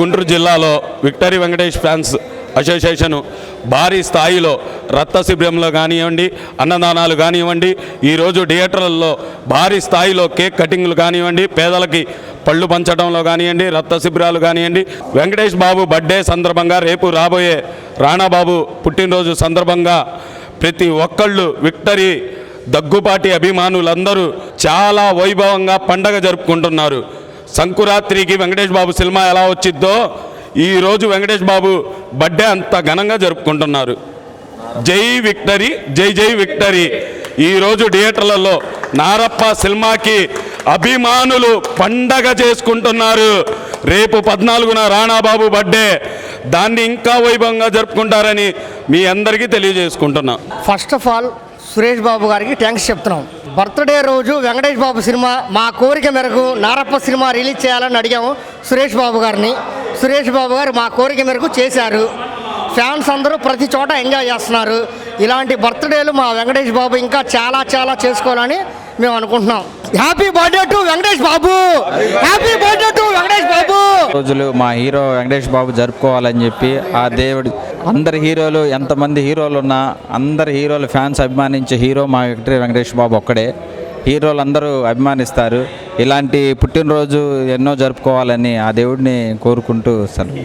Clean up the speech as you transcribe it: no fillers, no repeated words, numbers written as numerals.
గుంటూరు జిల్లాలో victory Venkatesh fans association భారీ స్థాయిలో రక్త శిబిరంలో కానివ్వండి, అన్నదానాలు కానివ్వండి, ఈరోజు థియేటర్లలో భారీ స్థాయిలో కేక్ కటింగ్లు కానివ్వండి, పేదలకి పళ్ళు పంచడంలో కానివ్వండి, రక్త శిబిరాలు కానివ్వండి, వెంకటేష్ బాబు బర్త్డే సందర్భంగా రేపు రాబోయే రాణాబాబు పుట్టినరోజు సందర్భంగా ప్రతి ఒక్కళ్ళు విక్టరీ దగ్గుపాటి అభిమానులందరూ చాలా వైభవంగా పండగ జరుపుకుంటున్నారు. సంకురాత్రికి వెంకటేష్ బాబు సినిమా ఎలా వచ్చిద్దో ఈరోజు వెంకటేష్ బాబు బర్త్డే అంత ఘనంగా జరుపుకుంటున్నారు. జై విక్టరీ, జై జై విక్టరీ. ఈరోజు థియేటర్లలో నారప్ప సినిమాకి అభిమానులు పండగ చేసుకుంటున్నారు. రేపు 14న రాణాబాబు బర్త్డే, దాన్ని ఇంకా వైభవంగా జరుపుకుంటారని మీ అందరికీ తెలియజేసుకుంటున్నాం. First of all Suresh Babu గారికి థ్యాంక్స్ చెప్తున్నాం. బర్త్డే రోజు వెంకటేష్ బాబు సినిమా మా కోరిక మేరకు నారప్ప సినిమా రిలీజ్ చేయాలని అడిగాము సురేష్ బాబు గారిని. సురేష్ బాబు గారు మా కోరిక మేరకు చేశారు. ఫ్యాన్స్ అందరూ ప్రతి చోట ఎంజాయ్ చేస్తున్నారు. ఇలాంటి బర్త్డేలు మా వెంకటేష్ బాబు ఇంకా చాలా చాలా చేసుకోవాలని మేము అనుకుంటున్నాం. Happy birthday to Venkatesh Babu, happy birthday to Venkatesh Babu. రోజులు మా హీరో వెంకటేష్ బాబు జరుపుకోవాలని చెప్పి ఆ దేవుడు అందరి హీరోలు ఎంతమంది హీరోలు ఉన్నా అందరి హీరోలు ఫ్యాన్స్ అభిమానించే హీరో మా విక్టరీ వెంకటేష్ బాబు ఒక్కడే. హీరోలు అందరూ అభిమానిస్తారు. ఇలాంటి పుట్టినరోజు ఎన్నో జరుపుకోవాలని ఆ దేవుడిని కోరుకుంటూ సెలవు.